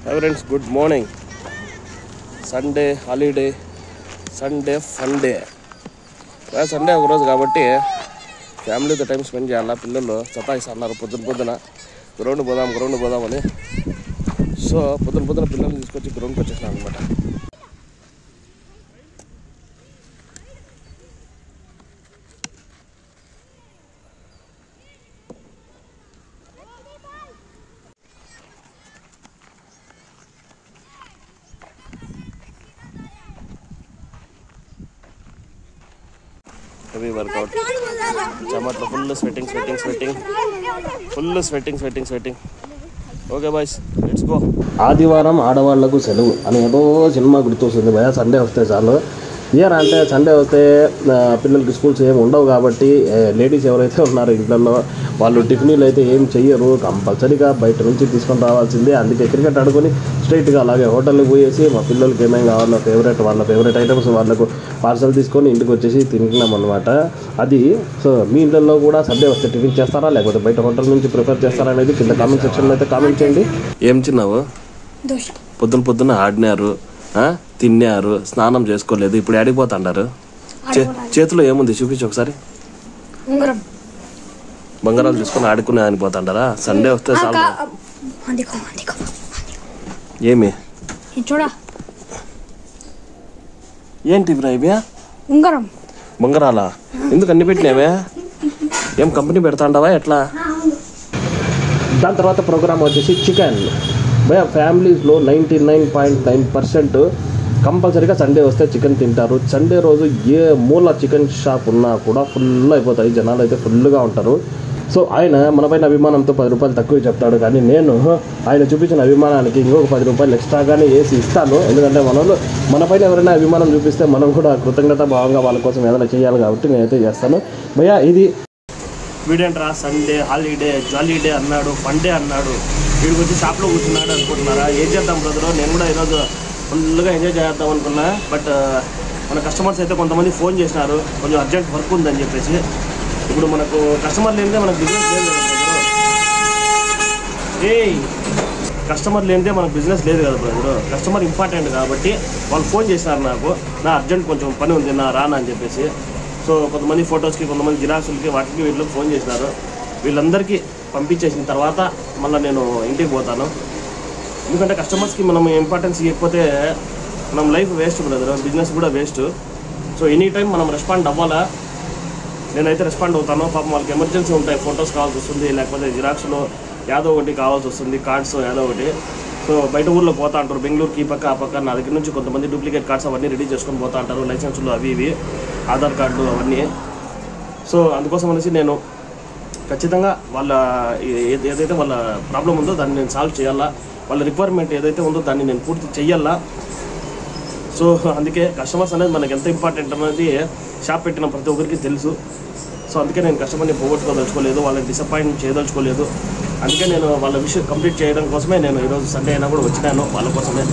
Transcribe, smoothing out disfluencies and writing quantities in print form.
Friends good morning. Sunday holiday, Sunday fun day. Sunday ఒకరోజు కాబట్టి ఫ్యామిలీతో టైం స్పెండ్ చేయాలా. పిల్లలు సతాయిస్తున్నారు పొద్దున గ్రౌండ్ పోదామని. సో పొద్దున పిల్లల్ని తీసుకొచ్చి గ్రౌండ్కి వచ్చేసినాను అనమాట. హెవీ వర్కౌట్, చెమట్లో full sweating. Okay boys, let's go. ఆదివారం ఆడవాళ్లకు సెలవు అని ఏదో సినిమా గుర్తొస్తుంది భయ. సండే వస్తే చాలు. ఇయర్ అంటే సండే వస్తే పిల్లలకి స్కూల్స్ ఏమి ఉండవు కాబట్టి లేడీస్ ఎవరైతే ఉన్నారో ఇంట్లో వాళ్ళు టిఫిన్లు అయితే ఏం చెయ్యరు, కంపల్సరీగా బయట నుంచి తీసుకొని రావాల్సిందే. అందుకే క్రికెట్ ఆడుకొని స్ట్రైట్గా అలాగే హోటల్కి పోయేసి మా పిల్లలకి ఏమేమి కావాలో వాళ్ళ ఫేవరెట్ ఐటమ్స్ వాళ్ళకు పార్సల్ తీసుకొని ఇంటికి వచ్చేసి తింటున్నాం అనమాట. అది సో మీ ఇంట్లో కూడా సండే వస్తే టిఫిన్ చేస్తారా లేకపోతే బయట హోటల్ నుంచి ప్రిఫర్ చేస్తారా అనేది కింద కామెంట్ సెక్షన్లో అయితే కామెంట్ చేయండి. ఏం చిన్నావు? పొద్దున ఆడినారు, తిన్నారు, స్నానం చేసుకోలేదు, ఇప్పుడు ఆడిపోతాండారు. చేతిలో ఏముంది చూపించి ఒకసారి. బంగారాలు తీసుకొని ఆడుకునే అనిపోతాండారా? సండే వస్తే చాలు. ఏమి ఏంటి ఇవి? బంగారాలా? ఎందుకు అన్ని పెట్టినావే? ఏం కంపెనీ పెడతాండావా ఎట్లా? దాని తర్వాత ప్రోగ్రామ్ వచ్చేసి చికెన్. భయ ఫ్యామిలీస్లో 99.9% కంపల్సరీగా సండే వస్తే చికెన్ తింటారు. సండే రోజు ఏ మూల చికెన్ షాప్ ఉన్నా కూడా ఫుల్ అయిపోతాయి, జనాలు అయితే ఫుల్గా ఉంటారు. సో ఆయన మనపైన అభిమానంతో 10 రూపాయలు తక్కువ చెప్తాడు, కానీ నేను ఆయన చూపించిన అభిమానానికి ఇంకొక 10 రూపాయలు ఎక్స్ట్రాగానే వేసి ఇస్తాను. ఎందుకంటే మనపైన ఎవరైనా అభిమానం చూపిస్తే మనం కూడా కృతజ్ఞత భావంగా వాళ్ళ కోసం ఏదైనా చేయాలి కాబట్టి నేనైతే చేస్తాను. భయ్యా ఇది వీడేంట్రా సండే హాలిడే జాలీడే అన్నాడు, ఫన్ డే అన్నాడు, వీడికి వచ్చి షాప్లో కూర్చున్నాడు అనుకుంటున్నారా? ఏం చేద్దాం బ్రదరు, నేను కూడా ఈరోజు ఫుల్గా ఎంజాయ్ చేద్దాం అనుకున్నా. బట్ మన కస్టమర్స్ అయితే కొంతమంది ఫోన్ చేసినారు, కొంచెం అర్జెంట్ వర్క్ ఉందని చెప్పేసి. ఇప్పుడు మనకు కస్టమర్ లేనిదే మనకు బిజినెస్ లేదు కదా బ్రదరు. కస్టమర్ లేనిదే మనకు బిజినెస్ లేదు కదా బ్రదరు. కస్టమర్ ఇంపార్టెంట్ కాబట్టి వాళ్ళు ఫోన్ చేసినారు నాకు, నా అర్జెంట్ కొంచెం పని ఉంది నా రానా అని చెప్పేసి. సో కొంతమంది ఫొటోస్కి, కొంతమంది జిరాక్సులకి, వాటికి వీటికి ఫోన్ చేసినారు. వీళ్ళందరికీ పంపించేసిన తర్వాత మళ్ళీ నేను ఇంటికి పోతాను. ఎందుకంటే కస్టమర్స్కి మనం ఇంపార్టెన్స్ ఇవ్వకపోతే మనం లైఫ్ వేస్ట్ బ్రదర్, బిజినెస్ కూడా వేస్ట్. సో ఎనీ టైం మనం రెస్పాండ్ అవ్వాలా. నేనైతే రెస్పాండ్ అవుతాను. పాపం వాళ్ళకి ఎమర్జెన్సీ ఉంటాయి, ఫొటోస్ కావాల్సి వస్తుంది, లేకపోతే జిరాక్స్లో ఏదో ఒకటి కావాల్సి వస్తుంది, కార్డ్స్ ఏదో ఒకటి. సో బయట ఊళ్ళో పోతా అంటారు, బెంగళూరుకి ఈ పక్క ఆ పక్క. నా దగ్గర నుంచి కొంతమంది డూప్లికేట్ కార్డ్స్ అవన్నీ రెడీ చేసుకొని పోతా అంటారు, లైసెన్సులు అవి ఇవి, ఆధార్ కార్డు అవన్నీ. సో అందుకోసం అనేసి నేను ఖచ్చితంగా వాళ్ళ ఏదైతే వాళ్ళ ప్రాబ్లం ఉందో దాన్ని నేను సాల్వ్ చేయాలా, వాళ్ళ రిక్వైర్మెంట్ ఏదైతే ఉందో దాన్ని నేను పూర్తి చెయ్యాలా. సో అందుకే కస్టమర్స్ అనేది మనకి ఎంత ఇంపార్టెంట్ అనేది షాప్ పెట్టిన ప్రతి ఒక్కరికి తెలుసు. సో అందుకే నేను కస్టమర్ని పోగొట్టుకోదలుచుకోలేదు, వాళ్ళని డిసప్పాయింట్ చేయదలుచుకోలేదు. అందుకే నేను వాళ్ళ విషయం కంప్లీట్ చేయడం కోసమే నేను ఈరోజు సండే అయినా కూడా వచ్చినాను వాళ్ళ కోసమే.